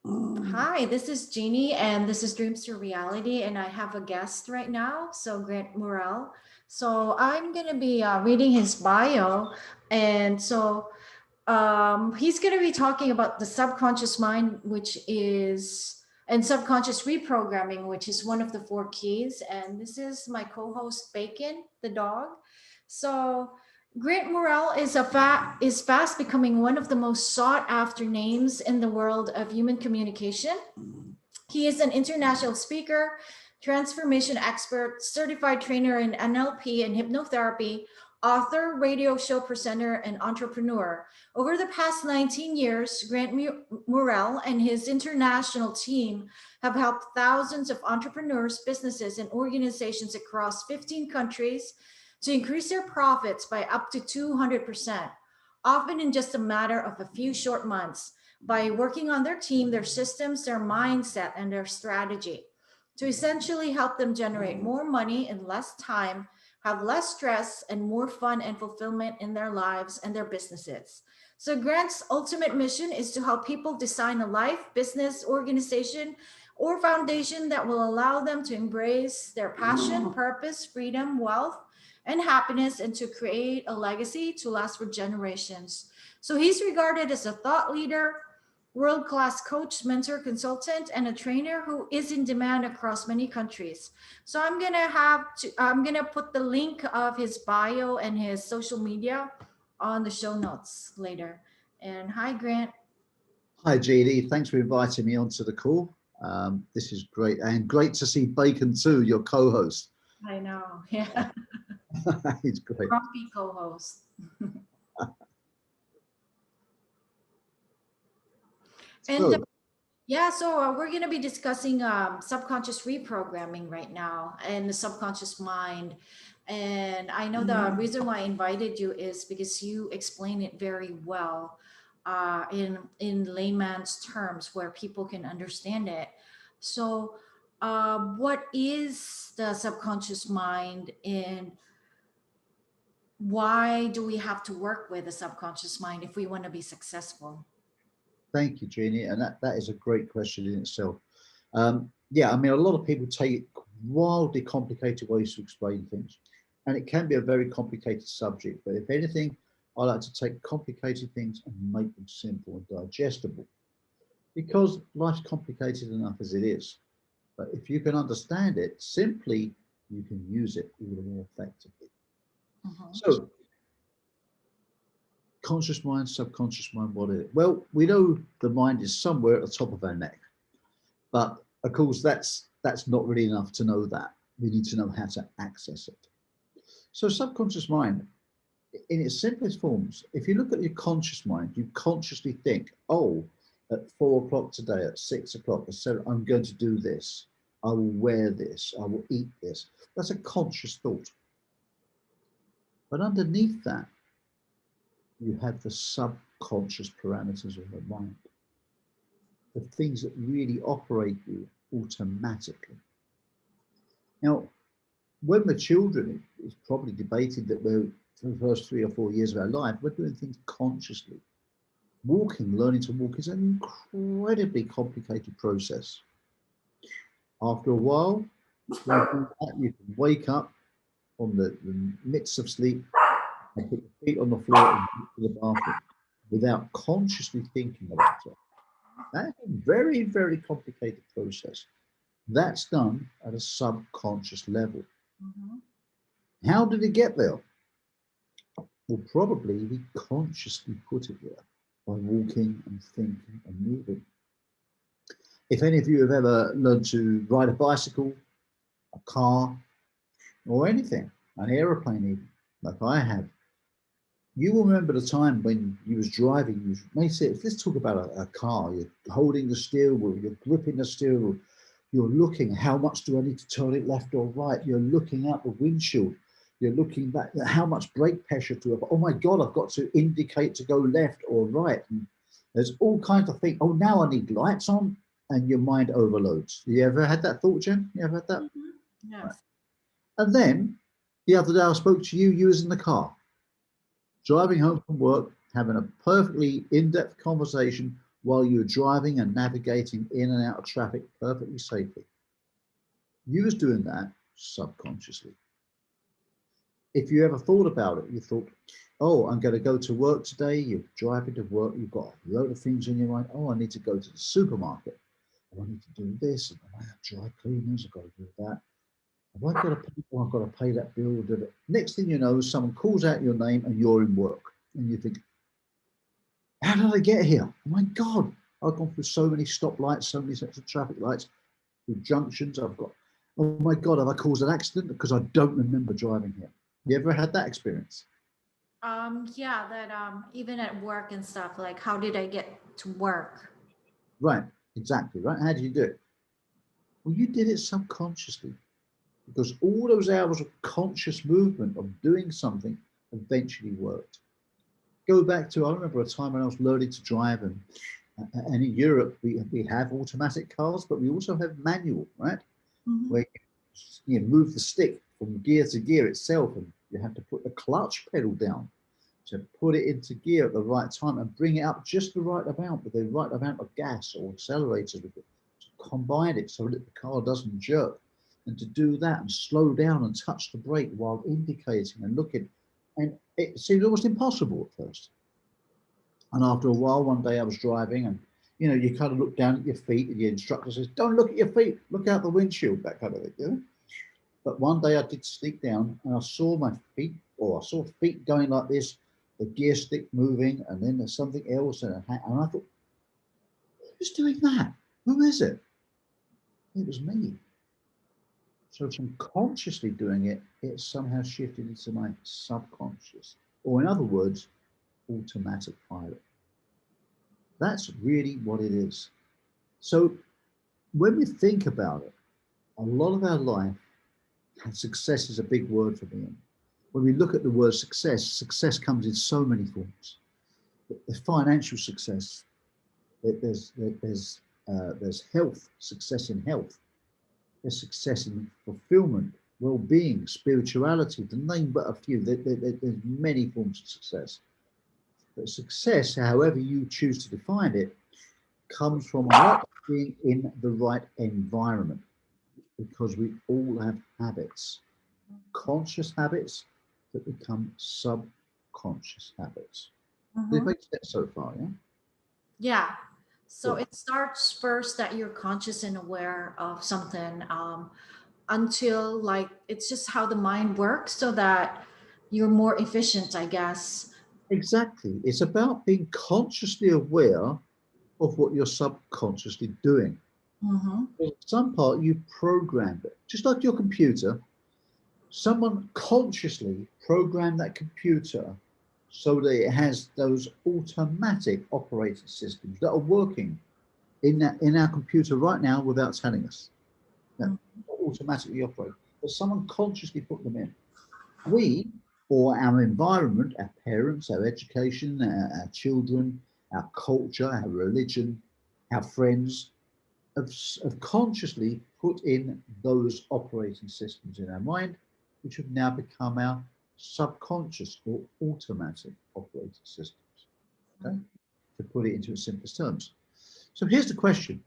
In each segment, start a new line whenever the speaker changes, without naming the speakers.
Hi, this is Jeannie, and this is Dreams to Reality, and I have a guest right now, so Grant Murrell. So I'm gonna be reading his bio, and he's gonna be talking about the subconscious mind, and subconscious reprogramming, which is one of the four keys. And this is my co-host Bacon, the dog. So Grant Murrell is fast becoming one of the most sought after names in the world of human communication. He is an international speaker, transformation expert, certified trainer in NLP and hypnotherapy, author, radio show presenter, and entrepreneur. Over the past 19 years, Grant Murrell and his international team have helped thousands of entrepreneurs, businesses, and organizations across 15 countries to increase their profits by up to 200%, often in just a matter of a few short months, by working on their team, their systems, their mindset, and their strategy to essentially help them generate more money in less time, have less stress, and more fun and fulfillment in their lives and their businesses. So, Grant's ultimate mission is to help people design a life, business, organization, or foundation that will allow them to embrace their passion, purpose, freedom, wealth, and happiness, and to create a legacy to last for generations. So, he's regarded as a thought leader, world-class coach, mentor, consultant, and a trainer who is in demand across many countries. So I'm gonna put the link of his bio and his social media on the show notes later. And hi, Grant.
Hi, GD. Thanks for inviting me onto the call. This is great, and great to see Bacon too, your co-host.
I know, yeah.
He's great.
Grumpy co-host. And
So,
yeah, so we're going to be discussing subconscious reprogramming right now and the subconscious mind. And I know the reason why I invited you is because you explain it very well in layman's terms where people can understand it. So, what is the subconscious mind, and why do we have to work with the subconscious mind if we want to be successful?
thank you, Jeannie, and that is a great question in itself. Yeah, I mean, a lot of people take wildly complicated ways to explain things, and it can be a very complicated subject. But if anything, I like to take complicated things and make them simple and digestible, because life's complicated enough as it is. But if you can understand it simply, you can use it all the more effectively.
Mhm.
So, conscious mind, subconscious mind, what is it? Well, we know the mind is somewhere at the top of our neck, but of course that's not really enough to know that. We need to know how to access it. So, subconscious mind, in its simplest forms, if you look at your conscious mind, you consciously think, oh, at 4 o'clock today, at 6 o'clock, so I'm going to do this. I will wear this. I will eat this. That's a conscious thought. But underneath that, you have the subconscious parameters of the mind, the things that really operate you automatically. Now, when we're children, it's probably debated that we're, for the first 3 or 4 years of our life, we're doing things consciously. Walking, learning to walk is an incredibly complicated process. After a while, you can wake up from the midst of sleep and put your feet on the floor and go to the bathroom without consciously thinking about it. That's a very, very complicated process. That's done at a subconscious level.
Mhm.
How did it get there? Well, probably we consciously put it there by walking and thinking and moving. If any of you have ever learned to ride a bicycle, a car, or anything, an aeroplane even, like I have, you will remember the time when you was driving, you may say, let's talk about a car, you're holding the steering wheel, you're gripping the steering wheel, you're looking, how much do I need to turn it left or right? You're looking out the windshield, you're looking back, how much brake pressure to have, oh my God, I've got to indicate to go left or right. And there's all kinds of things, oh, now I need lights on, and your mind overloads. You ever had that thought, Jen? You ever had that?
Mhm.
Right.
Yes.
And then the other day I spoke to you, you was in the car, driving home from work, having a perfectly in-depth conversation while you're driving and navigating in and out of traffic perfectly safely. You was doing that subconsciously. If you ever thought about it, you thought, oh, I'm going to go to work today. You're driving to work. You've got a load of things in your mind. Oh, I need to go to the supermarket. Oh, I need to do this. And I have dry cleaners. I've got to do that. Have I got to pay? Oh, I've got to pay that bill. Next thing you know, someone calls out your name and you're in work. And you think, how did I get here? Oh my God, I've gone through so many stoplights, so many sets of traffic lights, through junctions. I've got, oh my God, have I caused an accident? Because I don't remember driving here. You ever had that experience?
Yeah, that even at work and stuff, like how did I get to work?
Right, exactly, right? How did you do it? Well, you did it subconsciously because all those hours of conscious movement of doing something eventually worked. Go back to, I remember a time when I was learning to drive, and in Europe, we have automatic cars, but we also have manual, right?
Mhm.
Where you move the stick from gear to gear itself, and you have to put the clutch pedal down to put it into gear at the right time and bring it up just the right amount with the right amount of gas or accelerators with it to combine it so that the car doesn't jerk. And to do that and slow down and touch the brake while indicating and looking. And it seemed almost impossible at first. And after a while, one day I was driving and you kind of look down at your feet and your instructor says, don't look at your feet, look out the windshield, that kind of thing. But one day I did sneak down and I saw my feet, or I saw feet going like this, the gear stick moving, and then there's something else. And I thought, who's doing that? Who is it? It was me. So from consciously doing it, it somehow shifted into my subconscious, or in other words, automatic pilot. That's really what it is. So when we think about it, a lot of our life, and success is a big word for me. When we look at the word success, success comes in so many forms. There's financial success. There's health, success in health. There's success in fulfillment, well-being, spirituality, to name but a few. There's many forms of success. But success, however you choose to define it, comes from a lot of being in the right environment, because we all have habits, conscious habits that become subconscious habits. Did it
Mhm.
make sense so far? Yeah.
Yeah. So
Good.
it starts first that you're conscious and aware of something, until like it's just how the mind works so that you're more efficient, I guess.
Exactly. It's about being consciously aware of what you're subconsciously doing.
Mm-hmm.
In some part, you programmed it, just like your computer. Someone consciously programmed that computer so that it has those automatic operating systems that are working in our computer right now without telling us. That automatically operate, but someone consciously put them in. We, or our environment, our parents, our education, our children, our culture, our religion, our friends, have consciously put in those operating systems in our mind, which have now become our subconscious or automatic operating systems. Okay, to put it into its simplest terms. So here's the question: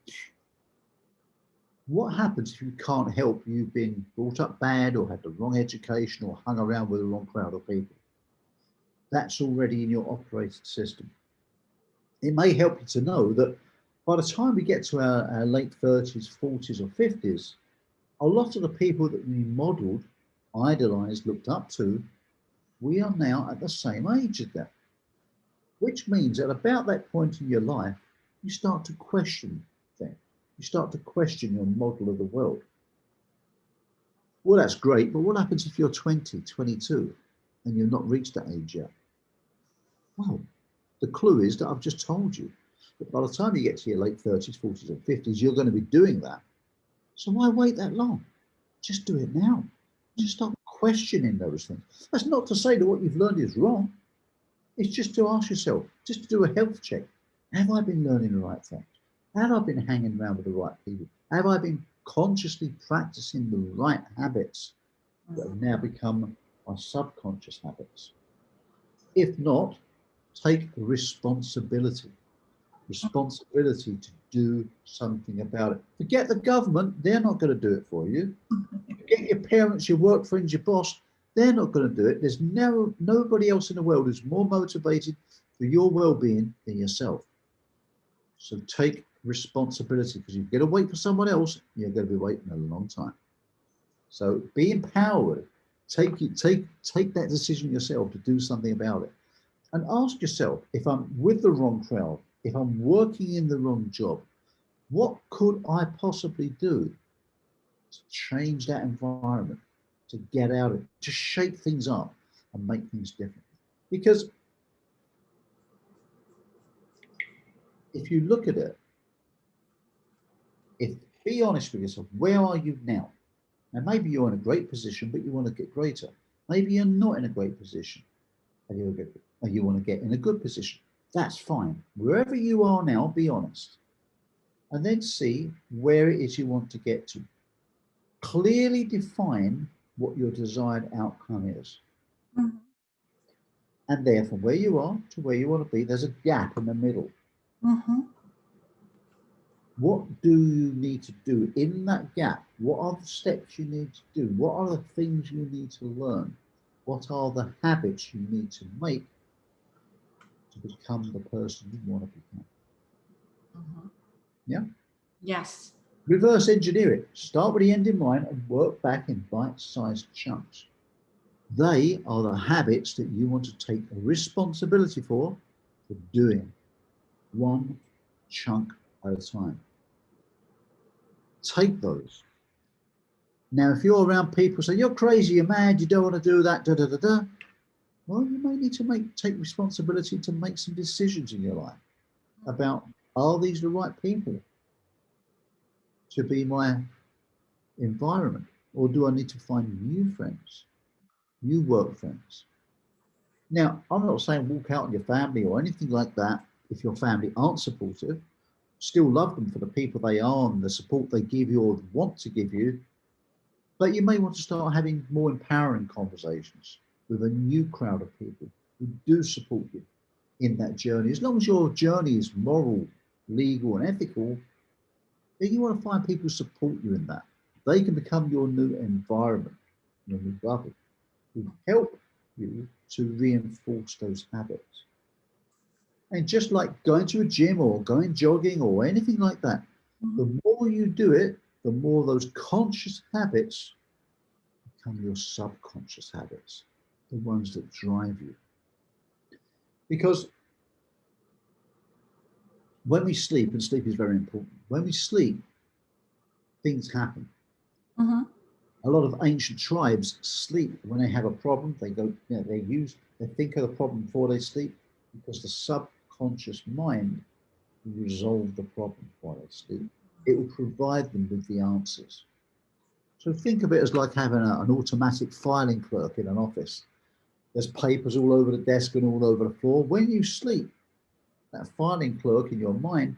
what happens if you can't help you've been brought up bad or had the wrong education or hung around with the wrong crowd of people? That's already in your operating system. It may help you to know that by the time we get to our late 30s, 40s, or 50s, a lot of the people that we modeled, idolized, looked up to, we are now at the same age as them, which means at about that point in your life, you start to question things. You start to question your model of the world. Well, that's great, but what happens if you're 20, 22, and you've not reached that age yet? Well, the clue is that I've just told you that by the time you get to your late 30s, 40s, and 50s, you're going to be doing that. So why wait that long? Just do it now. Just start questioning those things. That's not to say that what you've learned is wrong. It's just to ask yourself, just to do a health check. Have I been learning the right things? Have I been hanging around with the right people? Have I been consciously practicing the right habits that have now become my subconscious habits? If not, take responsibility. responsibility to do something about it. Forget the government, they're not going to do it for you. Forget your parents, your work friends, your boss, they're not going to do it. There's nobody else in the world who's more motivated for your well-being than yourself. So take responsibility, because if you're going to wait for someone else, you're going to be waiting a long time. So be empowered. Take that decision yourself to do something about it. And ask yourself, if I'm with the wrong crowd, if I'm working in the wrong job, what could I possibly do to change that environment, to get out of it, to shake things up and make things different? Because if you look at it, be honest with yourself, where are you now? Now, maybe you're in a great position, but you want to get greater. Maybe you're not in a great position, and you want to get in a good position. That's fine. Wherever you are now, be honest. And then see where it is you want to get to. Clearly define what your desired outcome is.
Mm-hmm.
And there, from where you are to where you want to be, there's a gap in the middle.
Mm-hmm.
What do you need to do in that gap? What are the steps you need to do? What are the things you need to learn? What are the habits you need to make to become the person you want to become?
Mm-hmm.
Yeah?
Yes.
Reverse engineer it. Start with the end in mind and work back in bite-sized chunks. They are the habits that you want to take responsibility for doing one chunk at a time. Take those. Now, if you're around people say, you're crazy, you're mad, you don't want to do that, da da da da, well, you may need to take responsibility to make some decisions in your life about, are these the right people to be my environment? Or do I need to find new friends, new work friends? Now, I'm not saying walk out on your family or anything like that. If your family aren't supportive, still love them for the people they are and the support they give you or want to give you. But you may want to start having more empowering conversations with a new crowd of people who do support you in that journey. As long as your journey is moral, legal, and ethical, then you want to find people who support you in that. They can become your new environment, your new bubble, who help you to reinforce those habits. And just like going to a gym or going jogging or anything like that,
Mm-hmm.
the more you do it, the more those conscious habits become your subconscious habits, the ones that drive you. Because when we sleep, and sleep is very important, when we sleep, things happen.
Mm-hmm.
A lot of ancient tribes sleep when they have a problem. They go, they think of the problem before they sleep, because the subconscious mind will resolve the problem while they sleep. It will provide them with the answers. So think of it as like having an automatic filing clerk in an office. There's papers all over the desk and all over the floor. When you sleep, that filing clerk in your mind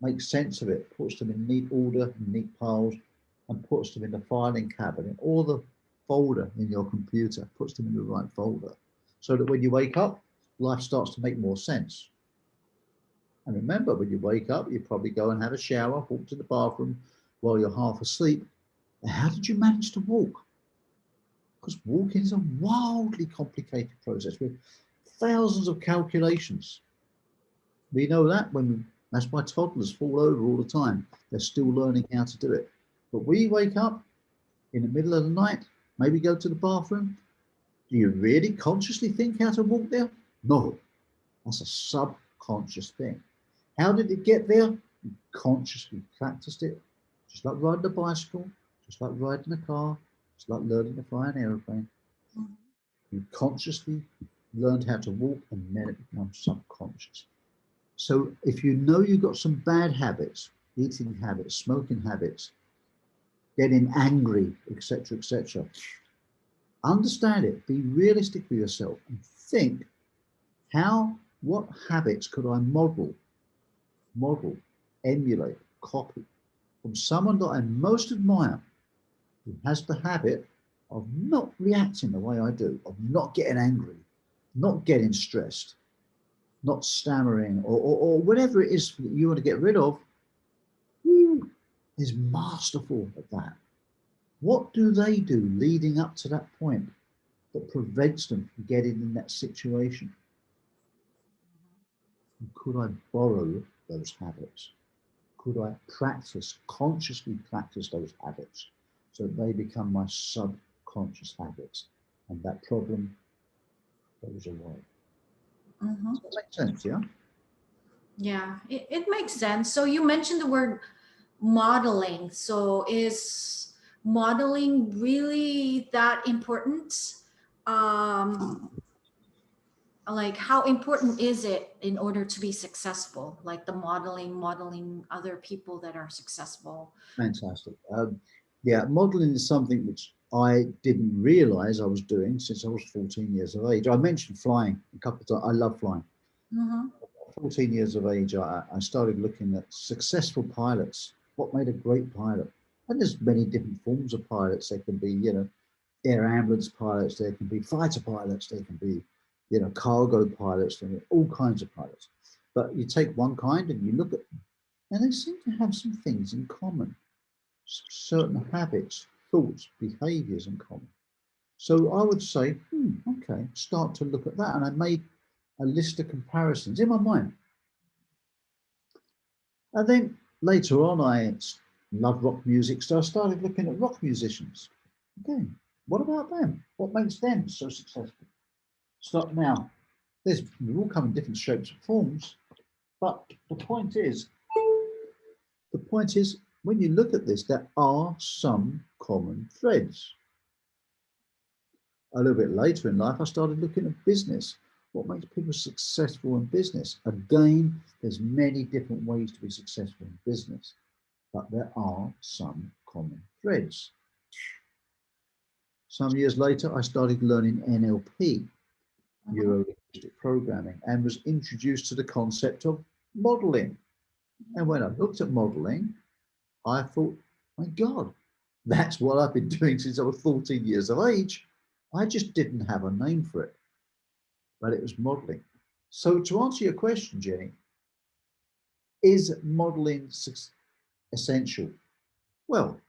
makes sense of it, puts them in neat order, neat piles, and puts them in the filing cabinet or the folder in your computer, puts them in the right folder, so that when you wake up, life starts to make more sense. And remember, when you wake up, you probably go and have a shower, walk to the bathroom while you're half asleep. And how did you manage to walk? Because walking is a wildly complicated process with thousands of calculations. We know that that's why toddlers fall over all the time. They're still learning how to do it. But we wake up in the middle of the night, maybe go to the bathroom. Do you really consciously think how to walk there? No, that's a subconscious thing. How did it get there? You consciously practiced it, just like riding a bicycle, just like riding a car, just like learning to fly an aeroplane. You consciously learned how to walk, and then it becomes subconscious. So if you know you've got some bad habits, eating habits, smoking habits, getting angry, etc., understand it, be realistic with yourself, and think, what habits could I model, emulate, copy from someone that I most admire, who has the habit of not reacting the way I do, of not getting angry, not getting stressed. not stammering, or whatever it is that you want to get rid of, who is masterful at that. What do they do leading up to that point that prevents them from getting in that situation? And could I borrow those habits? Could I consciously practice those habits so that they become my subconscious habits? And that problem goes away.
Mm-hmm.
Does that make sense? Yeah.
Yeah, it makes sense. So you mentioned the word modeling. So is modeling really that important? Um, like how important is it in order to be successful? Like the modeling other people that are successful.
Fantastic. Yeah, modeling is something which I didn't realize I was doing since I was 14 years of age. I mentioned flying a couple of times. I love flying.
Mm-hmm.
14 years of age, I started looking at successful pilots. What made a great pilot? And there's many different forms of pilots. They can be, air ambulance pilots. There can be fighter pilots. There can be, cargo pilots. There are all kinds of pilots. But you take one kind and you look at, and they seem to have some things in common, certain habits, thoughts, behaviors in common. So I would say, okay, start to look at that. And I made a list of comparisons in my mind. And then later on, I loved rock music, so I started looking at rock musicians. Okay, what about them? What makes them so successful? Stop now. They all come in different shapes and forms, but the point is, when you look at this, there are some common threads. A little bit later in life, I started looking at business. What makes people successful in business? Again, there's many different ways to be successful in business, but there are some common threads. Some years later, I started learning NLP,
Mm-hmm.
neuro linguistic programming, and was introduced to the concept of modeling. And when I looked at modeling, I thought, my God, that's what I've been doing since I was 14 years of age. I just didn't have a name for it, but it was modeling. So, to answer your question, Jenny, is modeling essential? Well,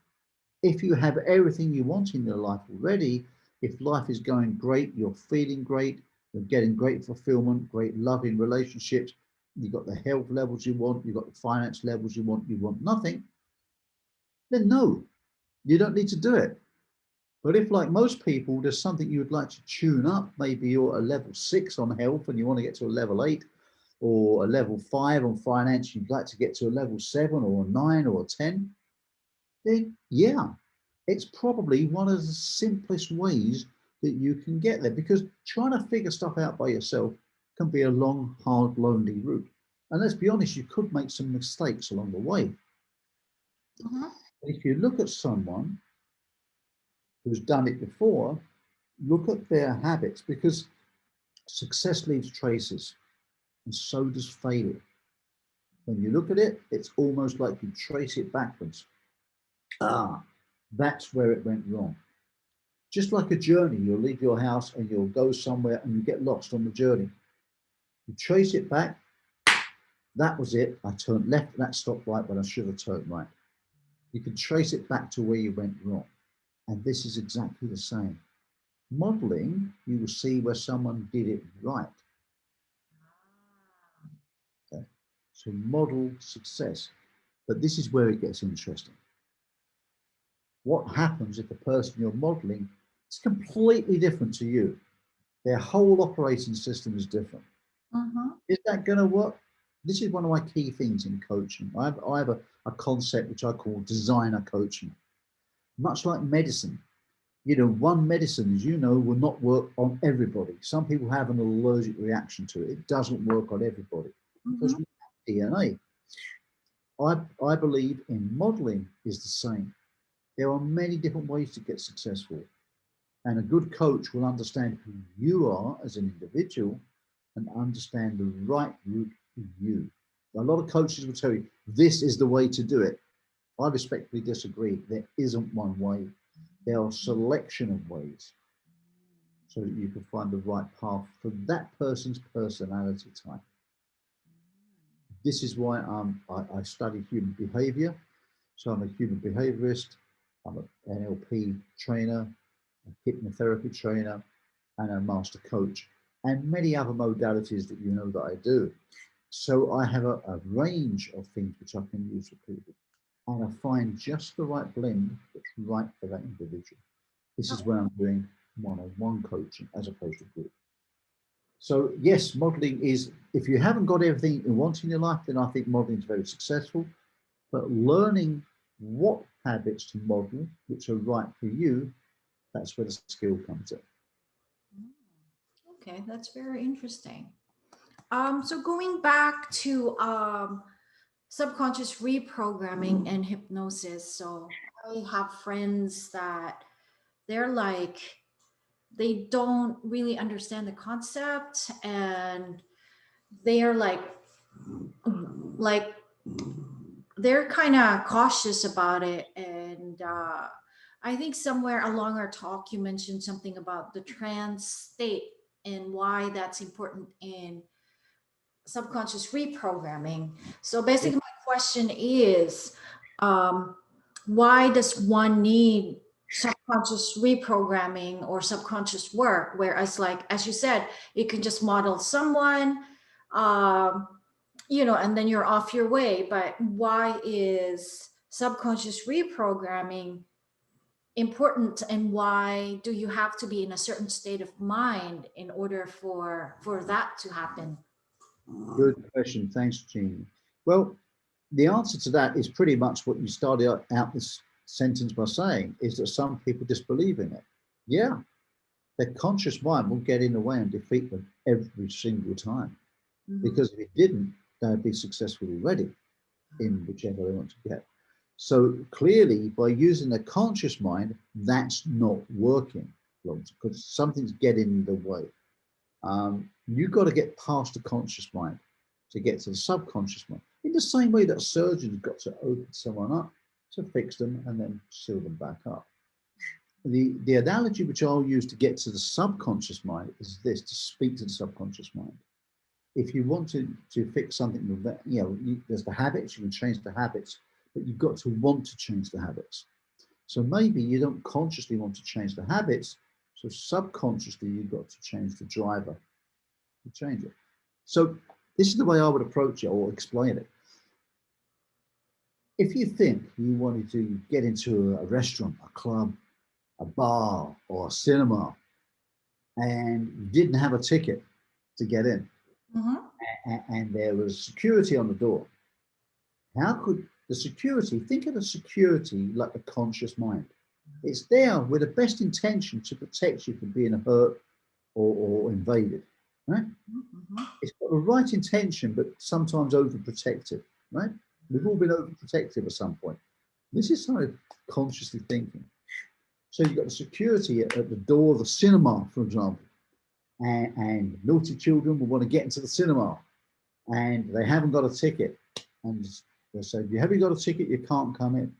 if you have everything you want in your life already, if life is going great, you're feeling great, you're getting great fulfillment, great love in relationships, you've got the health levels you want, you've got the finance levels you want nothing, then no, you don't need to do it. But if, like most people, there's something you would like to tune up, maybe you're at a level 6 on health and you want to get to a level 8, or a level 5 on finance, you'd like to get to a level 7 or a 9 or a 10, then yeah, it's probably one of the simplest ways that you can get there, because trying to figure stuff out by yourself can be a long, hard, lonely route. And let's be honest, you could make some mistakes along the way.
Mm-hmm.
But if you look at someone who's done it before, look at their habits, because success leaves traces and so does failure. When you look at it, it's almost like you trace it backwards. Ah, that's where it went wrong. Just like a journey, you'll leave your house and you'll go somewhere and you get lost on the journey. You trace it back. That was it. I turned left at that stoplight when I should have turned right. You can trace it back to where you went wrong. And this is exactly the same. Modeling, you will see where someone did it right. Okay? So model success. But this is where it gets interesting. What happens if the person you're modeling is completely different to you? Their whole operating system is different.
Mm-hmm.
Is that going to work? This is one of my key things in coaching. I have a concept which I call designer coaching. Much like medicine, one medicine, as you know, will not work on everybody. Some people have an allergic reaction to it. It doesn't work on everybody because
Mm-hmm.
we have DNA. I believe in modeling is the same. There are many different ways to get successful. And a good coach will understand who you are as an individual and understand the right route for you. A lot of coaches will tell you this is the way to do it. I respectfully disagree. There isn't one way. There are a selection of ways so that you can find the right path for that person's personality type. This is why I study human behavior. So I'm a human behaviorist, I'm an NLP trainer, a hypnotherapy trainer, and a master coach, and many other modalities that you know that I do. So I have a range of things which I can use for people, and I find just the right blend that's right for that individual. This is
Oh,
where I'm doing one-on-one coaching as opposed to group. So yes, modeling is, if you haven't got everything you want in your life, then I think modeling is very successful. But learning what habits to model, which are right for you, that's where the skill comes in.
okay, that's very interesting. So going back to subconscious reprogramming and hypnosis. So I have friends that they're like, they don't really understand the concept, and they're like they're kind of cautious about it. And I think somewhere along our talk you mentioned something about the trance state and why that's important in subconscious reprogramming. So
Yeah.
basically my question is, um, why does one need subconscious reprogramming or subconscious work, whereas like as you said, you can just model someone, um, and then you're off your way. But why is subconscious reprogramming important, and why do you have to be in a certain state of mind in order for that to happen?
Good question. Thanks, Jean. Well, the answer to that is pretty much what you started out this sentence by saying, is that some people disbelieve in it. Yeah, their conscious mind will get in the way and defeat them every single time.
Mhm.
Because if it didn't, they'd be successful already in whichever they want to get. So clearly, by using the conscious mind, that's not working because something's getting in the way. You've got to get past the conscious mind to get to the subconscious mind. In the same way that a surgeon's got to open someone up to fix them and then seal them back up. The analogy which I'll use to get to the subconscious mind is this: to speak to the subconscious mind. If you want to fix something with that, there's the habits, you can change the habits, but you've got to want to change the habits. So maybe you don't consciously want to change the habits, so subconsciously you've got to change the driver to change it. So this is the way I would approach it or explain it. If you think you wanted to get into a restaurant, a club, a bar, or a cinema, and you didn't have a ticket to get in,
Mhm.
and there was security on the door, how could the security, think of the security like the conscious mind? It's there with the best intention to protect you from being hurt or invaded, right?
Mhm.
It's got the right intention, but sometimes overprotective, right? We've all been overprotective at some point. This is sort of consciously thinking. So you've got the security at the door of the cinema, for example, and naughty children will want to get into the cinema and they haven't got a ticket. And they say, have you got a ticket? You can't come in.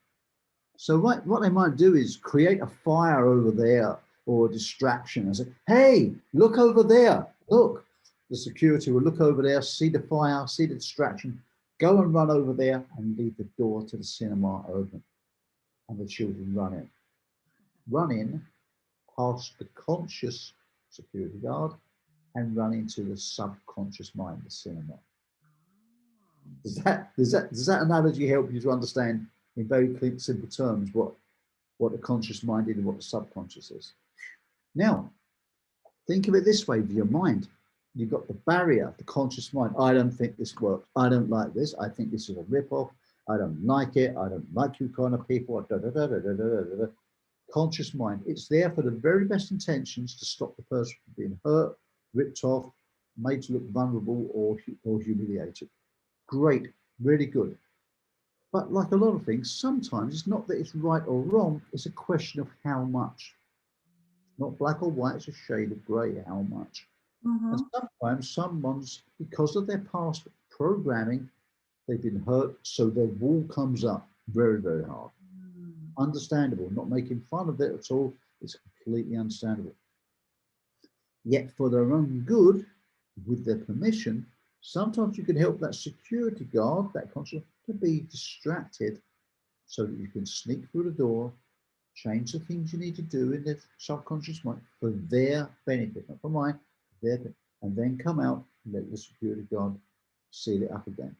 So what they might do is create a fire over there or a distraction and say, hey, look over there. Look. The security will look over there, see the fire, see the distraction, go and run over there and leave the door to the cinema open. And the children run in past the conscious security guard and run into the subconscious mind, the cinema. Does that analogy help you to understand in very clear, simple terms what the conscious mind is and what the subconscious is? Now, think of it this way with your mind. You've got the barrier, the conscious mind. I don't think this works. I don't like this. I think this is a rip-off. I don't like it. I don't like you kind of people. Da, da, da, da, da, da, da, da. Conscious mind. It's there for the very best intentions to stop the person from being hurt, ripped off, made to look vulnerable or humiliated. Great, really good. But like a lot of things, sometimes it's not that it's right or wrong, it's a question of how much. Not black or white, it's a shade of grey, how much. And
Mhm.
sometimes someone's, because of their past programming, they've been hurt, so their wall comes up very, very hard. Understandable, not making fun of it at all, it's completely understandable. Yet for their own good, with their permission, Sometimes you can help that security guard, that constable, to be distracted so that you can sneak through the door, change the things you need to do in their subconscious mind for their benefit, not for mine, their benefit, and then come out and let the security guard seal it up again.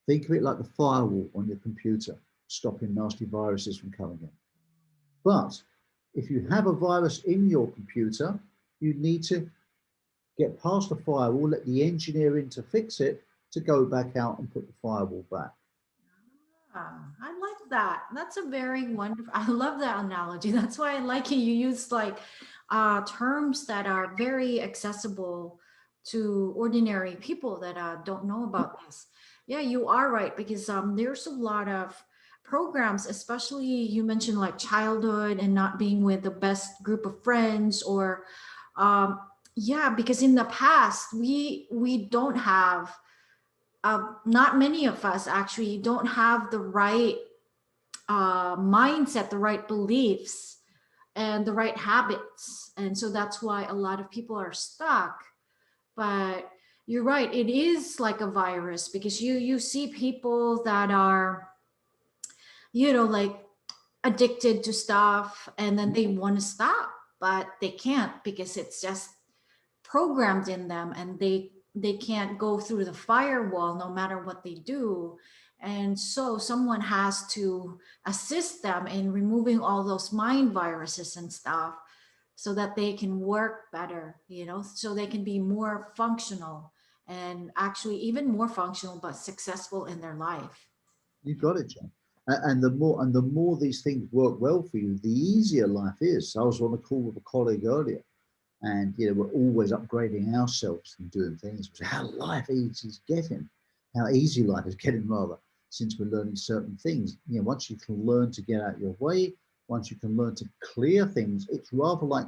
Think of it like the firewall on your computer, stopping nasty viruses from coming in. But if you have a virus in your computer, you need to get past the firewall, let the engineer in to fix it, to go back out and put the firewall back.
I like that. That's a very wonderful. I love that analogy. That's why I like it. You use like terms that are very accessible to ordinary people that don't know about this. Yeah, you are right because there's a lot of programs, especially you mentioned like childhood and not being with the best group of friends or um, yeah, because in the past we don't have not many of us actually don't have the right mindset, the right beliefs, and the right habits. And so that's why a lot of people are stuck. But you're right, it is like a virus because you see people that are, like addicted to stuff and then they want to stop, but they can't because it's just programmed in them and they can't go through the firewall no matter what they do. And so someone has to assist them in removing all those mind viruses and stuff so that they can work better, so they can be more functional and actually even more functional but successful in their life.
You got it, John. And the more these things work well for you, the easier life is. I was on a call with a colleague earlier, and we're always upgrading ourselves and doing things. How life is getting, how easy life is getting rather, since we're learning certain things. Once you can learn to get out your way, once you can learn to clear things, it's rather like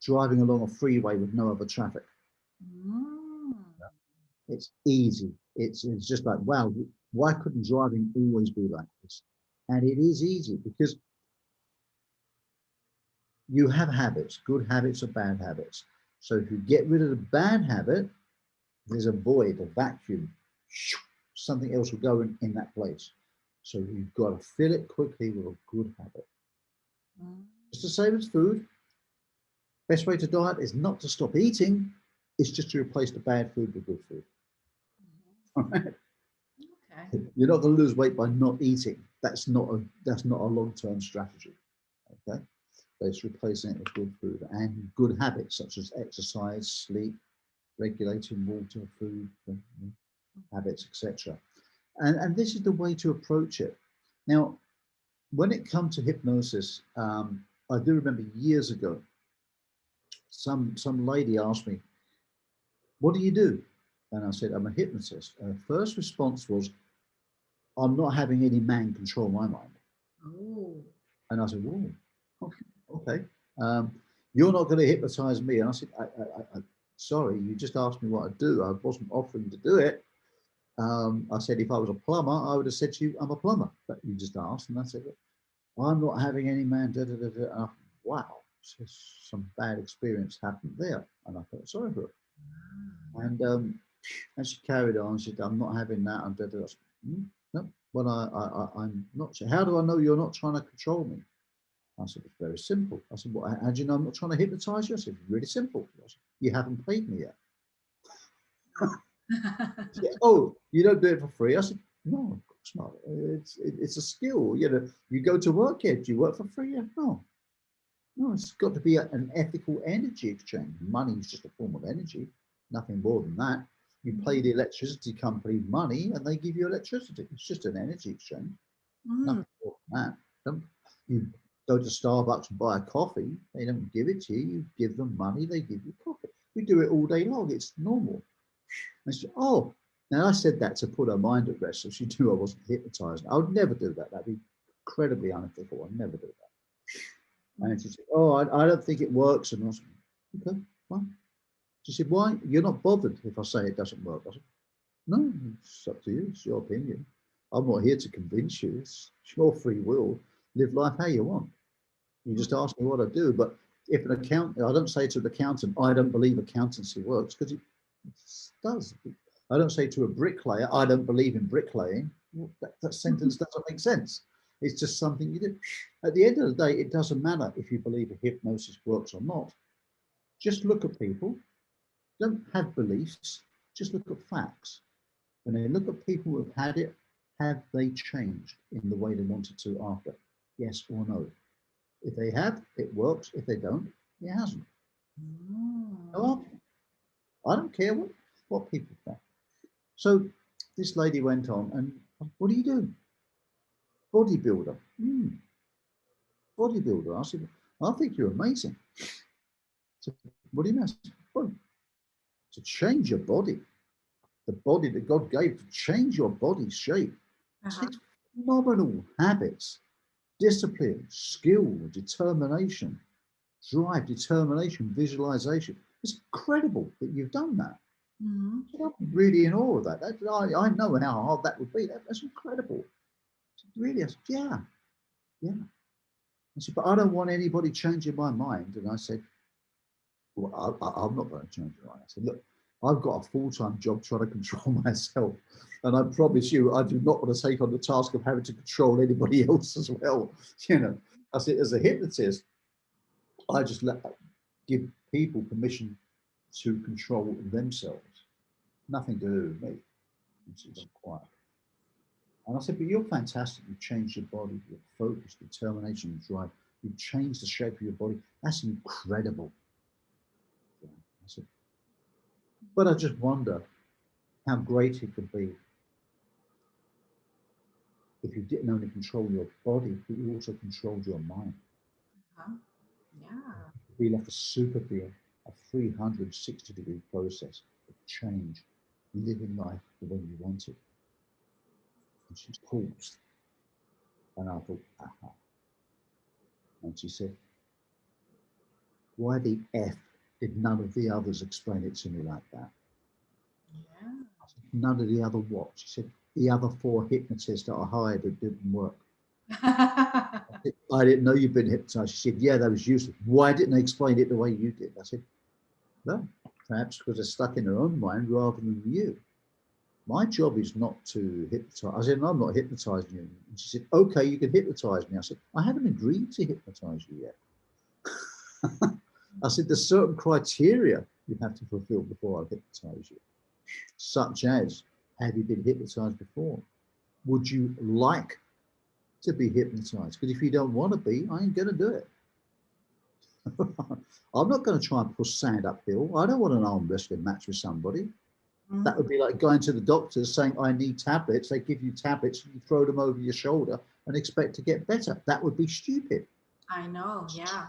driving along a freeway with no other traffic.
Mm.
It's easy. It's just like, wow, why couldn't driving always be like this? And it is easy because you have habits, good habits or bad habits. So if you get rid of the bad habit, there's a void, a vacuum. Something else will go in that place. So you've got to fill it quickly with a good habit.
Mm.
It's the same as food. Best way to diet is not to stop eating, it's just to replace the bad food with good food. All right?
Okay.
You're not going to lose weight by not eating. That's not a long-term strategy. Okay, but it's replacing it with good food and good habits such as exercise, sleep, regulating water, food, habits, etc. And this is the way to approach it. Now, when it comes to hypnosis, I do remember years ago, some lady asked me, "What do you do?" And I said, "I'm a hypnotist." And her first response was, "I'm not having any man control my mind."
Oh.
And I said, "Whoa, okay. Um, you're not going to hypnotize me." And I said, sorry, you just asked me what I do. I wasn't offering to do it. I said, if I was a plumber, I would have said to you, I'm a plumber. But you just asked. And I said, well, I'm not having any man. Da, da, da, da. And I thought, wow, so some bad experience happened there. And I felt sorry for her. And she carried on. She said, I'm not having that. And da, da, da. Said, no, well, I'm not. How do I know you're not trying to control me? I said, it's very simple. I said, well, how do you know I'm not trying to hypnotize you? I said, it's really simple. I said, you haven't paid me yet. Said, oh, you don't do it for free? I said, no, of course not. It's a skill. You go to work here. Do you work for free? Yeah, no. No, it's got to be an ethical energy exchange. Money is just a form of energy, nothing more than that. You pay the electricity company money and they give you electricity. It's just an energy exchange.
Mm.
Nothing more than that. You go to Starbucks and buy a coffee, they don't give it to you. You give them money, they give you coffee. We do it all day long. It's normal. And she said, oh, now I said that to put her mind at rest so she knew I wasn't hypnotized. I would never do that. That'd be incredibly unethical. I'd never do that. And she said, oh, I don't think it works. And I said, okay, fine. She said, why? You're not bothered if I say it doesn't work. I said, no, it's up to you. It's your opinion. I'm not here to convince you. It's your free will. Live life how you want. You just ask me what I do. But if an accountant, I don't say to an accountant, I don't believe accountancy works, because it does. I don't say to a bricklayer, I don't believe in bricklaying. Well, that sentence doesn't make sense. It's just something you do. At the end of the day, it doesn't matter if you believe hypnosis works or not. Just look at people. Don't have beliefs. Just look at facts. When they look at people who have had it, have they changed in the way they wanted to after? Yes or no? If they have, it works. If they don't, it hasn't.
Mm.
No, I don't care what people think. So this lady went on and, what do you do? Bodybuilder. Bodybuilder. I said, I think you're amazing. So, what do you mean? Well, to change your body, the body that God gave, to change your body's shape,
Uh-huh.
takes phenomenal habits, discipline, skill, determination, drive, determination, visualization. It's incredible that you've done that.
Mm-hmm.
I'm really in awe of that. I know how hard that would be. That's incredible. Really, I said, yeah, yeah. I said, but I don't want anybody changing my mind. And I said, well, I'm not going to change your mind. I said, look, I've got a full-time job trying to control myself. And I promise you, I do not want to take on the task of having to control anybody else as well. You know, I said, as a hypnotist, I just give people permission to control themselves. Nothing to do with me. And she got quiet. And I said, but you're fantastic. You've changed your body, your focus, determination, drive. You've changed the shape of your body. That's incredible. I said, but I just wonder how great it could be if you didn't only control your body, but you also controlled your mind.
Uh-huh. Yeah.
Be like a super being, a 360-degree process of change, living life the way you want it. And she paused, and I thought, aha. And she said, why the F did none of the others explain it to me like that?
Yeah.
I said, none of the other what? She said, the other 4 hypnotists that I hired that didn't work. I didn't know you'd been hypnotized. She said, yeah, that was useless. Why didn't they explain it the way you did? I said, well, perhaps because they're stuck in their own mind rather than you. My job is not to hypnotize. I said, no, I'm not hypnotizing you. And she said, okay, you can hypnotize me. I said, I haven't agreed to hypnotize you yet. I said, there's certain criteria you have to fulfill before I hypnotize you, such as, have you been hypnotized before? Would you like to be hypnotized? Because if you don't want to be, I ain't going to do it. I'm not going to try and push sand uphill. I don't want an arm wrestling match with somebody. That would
Mhm.
be like going to the doctors saying, I need tablets. They give you tablets, you throw them over your shoulder and expect to get better. That would be stupid,
I know. Yeah.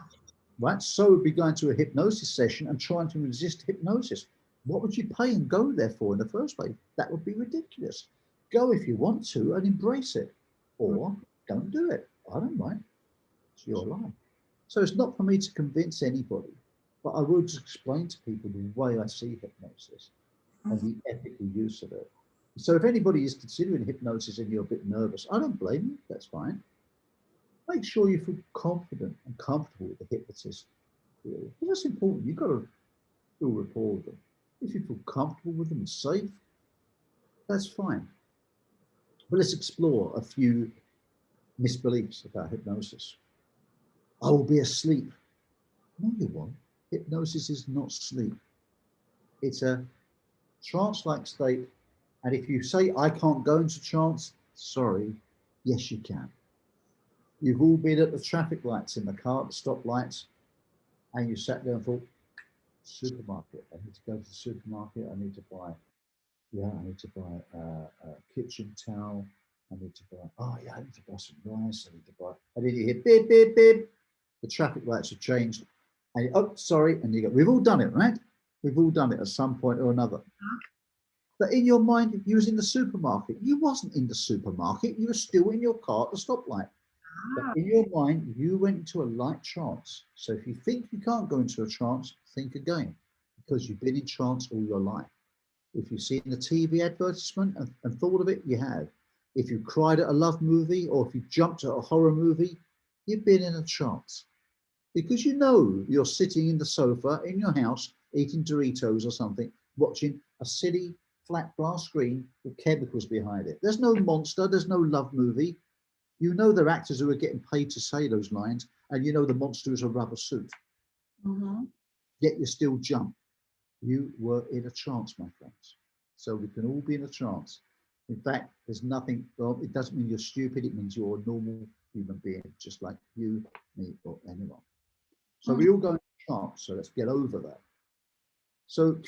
right? So would be going to a hypnosis session and trying to resist hypnosis. What would you pay and go there for in the first place? That would be ridiculous. Go if you want to and embrace it, or don't do it. I don't mind. It's your life. So it's not for me to convince anybody, but I will just explain to people the way I see hypnosis and
Mhm.
the ethical use of it. So if anybody is considering hypnosis and you're a bit nervous, I don't blame you. That's fine. Make sure you feel confident and comfortable with the hypnotist. Really. That's important. You've got to feel rapport with them. If you feel comfortable with them and safe, that's fine. But let's explore a few misbeliefs about hypnosis. I will be asleep. No, you won't. Hypnosis is not sleep. It's a trance-like state. And if you say, I can't go into trance, sorry, yes, you can. You've all been at the traffic lights in the car, the stop lights, and you sat there and thought, supermarket, I need to go to the supermarket, I need to buy, I need to buy a kitchen towel, I need to buy, I need to buy some rice, I need to buy, and then you hear beep, beep, beep, the traffic lights have changed, and sorry, and you go, we've all done it, right? We've all done it at some point or another. But in your mind, you was in the supermarket. You wasn't in the supermarket. You were still in your car at the stoplight. But
Ah.
in your mind, you went into a light trance. So if you think you can't go into a trance, think again, because you've been in trance all your life. If you've seen a TV advertisement and thought of it, you have. If you cried at a love movie or if you jumped at a horror movie, you've been in a trance. Because you know you're sitting in the sofa in your house eating Doritos or something, watching a silly flat glass screen with chemicals behind it. There's no monster, there's no love movie. You know they're actors who are getting paid to say those lines, and you know the monster is a rubber suit.
Mm-hmm.
Yet you still jump. You were in a trance, my friends. So we can all be in a trance. In fact, there's nothing, well, it doesn't mean you're stupid, it means you're a normal human being, just like you, me, or anyone. So we all go into trance, so let's get over that. So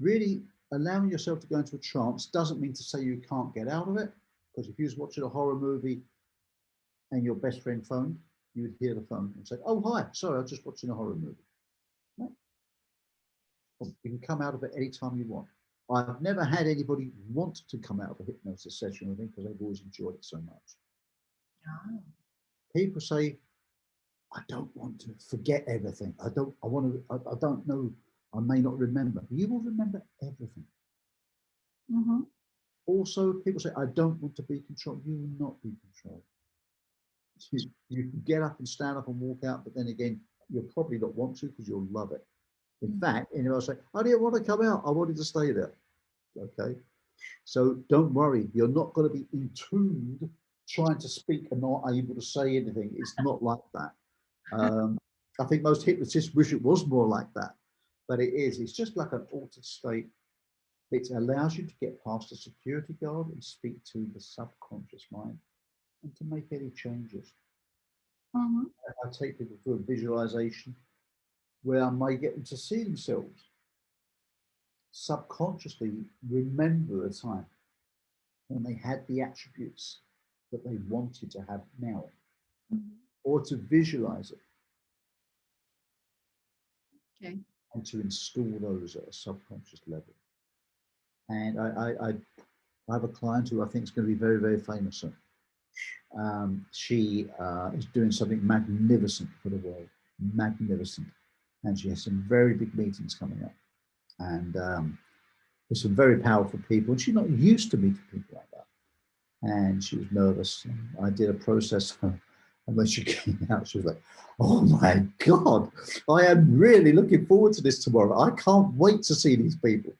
really allowing yourself to go into a trance doesn't mean to say you can't get out of it, because if you was watching a horror movie and your best friend phoned, you would hear the phone and say, oh, hi, sorry, I was just watching a horror movie. Right? You can come out of it anytime you want. I've never had anybody want to come out of a hypnosis session with me because they've always enjoyed it so much.
Oh.
People say, I don't want to forget everything. I don't know. I may not remember. You will remember everything.
Mm-hmm.
Also, people say, I don't want to be controlled. You will not be controlled. You can get up and stand up and walk out, but then again, you'll probably not want to because you'll love it. In fact, anyone will say, I didn't want to come out. I wanted to stay there. Okay. So don't worry. You're not going to be entombed trying to speak and not able to say anything. It's not like that. I think most hypnotists wish it was more like that, but it is. It's just like an altered state. It allows you to get past the security guard and speak to the subconscious mind and to make any changes.
Mm-hmm.
I take people through a visualization where I may get them to see themselves subconsciously remember a time when they had the attributes that they wanted to have now,
Mm-hmm.
or to visualize it
Okay.
and to install those at a subconscious level. And I have a client who I think is going to be very, very famous soon. She is doing something magnificent for the world, magnificent. And she has some very big meetings coming up. And there's some very powerful people. And she's not used to meeting people like that. And she was nervous. And I did a process. And when she came out, she was like, oh my God, I am really looking forward to this tomorrow. I can't wait to see these people.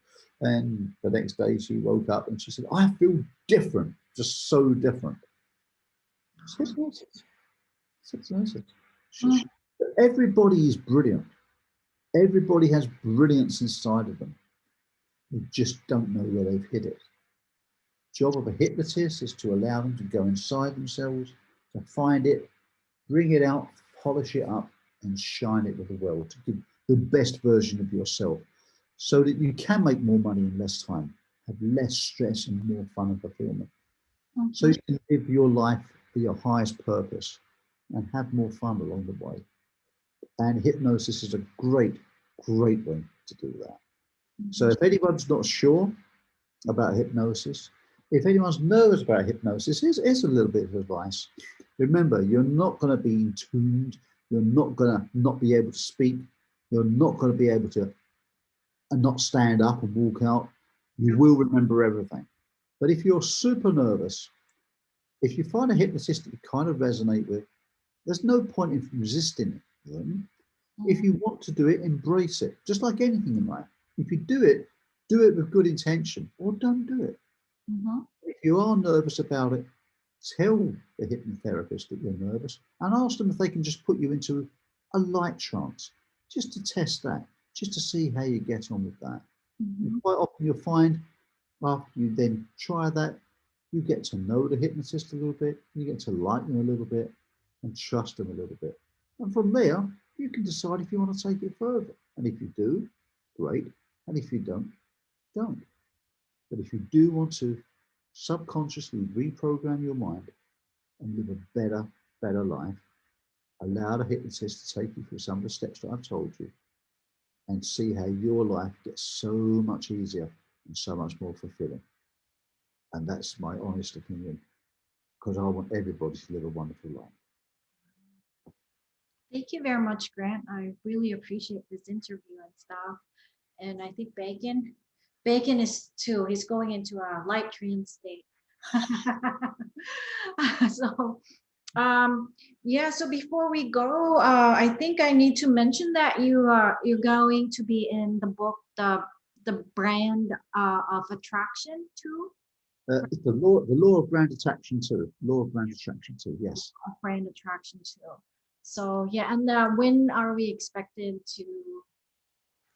And the next day she woke up and she said, I feel different, just so different. Six nurses. Six nurses. Everybody is brilliant. Everybody has brilliance inside of them. They just don't know where they've hid it. Job of a hypnotist is to allow them to go inside themselves, to find it, bring it out, polish it up, and shine it with the world to give the best version of yourself so that you can make more money in less time, have less stress and more fun and fulfillment.
Mm-hmm.
So you can live your life for your highest purpose and have more fun along the way. And hypnosis is a great, great way to do that.
Mm-hmm.
So if anyone's not sure about hypnosis, if anyone's nervous about hypnosis, here's a little bit of advice. Remember, you're not going to be entombed. You're not going to not be able to speak. You're not going to be able to not stand up and walk out. You will remember everything. But if you're super nervous, if you find a hypnotist that you kind of resonate with, there's no point in resisting them. If you want to do it, embrace it, just like anything in life. If you do it with good intention, or don't do it.
Mm-hmm.
If you are nervous about it, tell the hypnotherapist that you're nervous and ask them if they can just put you into a light trance, just to test that, just to see how you get on with that.
Mm-hmm.
Quite often you'll find after you then try that, you get to know the hypnotist a little bit, you get to like them a little bit and trust them a little bit. And from there, you can decide if you want to take it further. And if you do, great. And if you don't, don't. But if you do want to subconsciously reprogram your mind and live a better life, allow the hypnotist to take you through some of the steps that I've told you and see how your life gets so much easier and so much more fulfilling. And that's my honest opinion, because I want everybody to live a wonderful life.
Thank you very much, Grant. I really appreciate this interview and stuff. And I think Bacon is too. He's going into a light trance state. So, yeah. So before we go, I think I need to mention that you're going to be in the book, the brand of attraction too.
It's the law of ground attraction too. Law of ground attraction too. Yes.
Of brand attraction too. So yeah, and when are we expected to?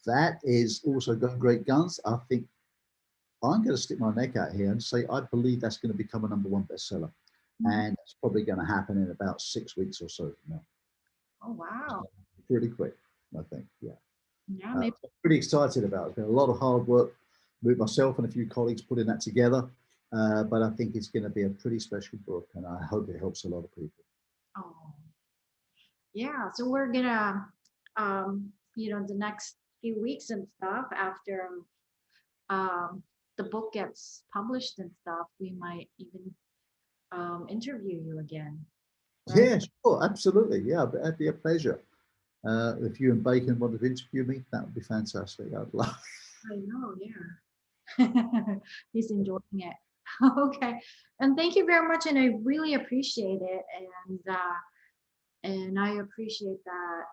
That is also going great guns. I think I'm going to stick my neck out here and say I believe that's going to become a #1 bestseller,
Mhm.
and it's probably going to happen in about 6 weeks or so from now.
Oh wow.
Pretty quick, I think. Yeah.
Yeah, maybe.
Pretty excited about it. It's been a lot of hard work with myself and a few colleagues putting that together. But I think it's going to be a pretty special book, and I hope it helps a lot of people.
Oh yeah. So we're gonna the next few weeks and stuff after um the book gets published and stuff, we might even interview you again, right?
Yeah, sure, absolutely. Yeah, that'd be a pleasure. If you and Bacon wanted to interview me, that would be fantastic. I'd love.
I know, yeah. He's enjoying it. Okay. And thank you very much. And I really appreciate it. And I appreciate that,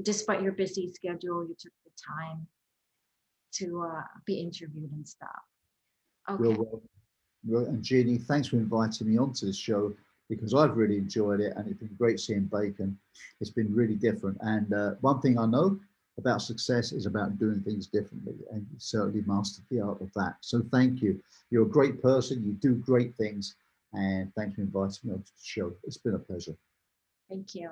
despite your busy schedule, you took the time to be interviewed and stuff.
You're
Okay.
welcome. And Jeannie, thanks for inviting me onto this show because I've really enjoyed it and it's been great seeing Bacon. It's been really different. And one thing I know about success is about doing things differently. And you certainly mastered the art of that. So thank you. You're a great person. You do great things. And thanks for inviting me onto the show. It's been a pleasure.
Thank you.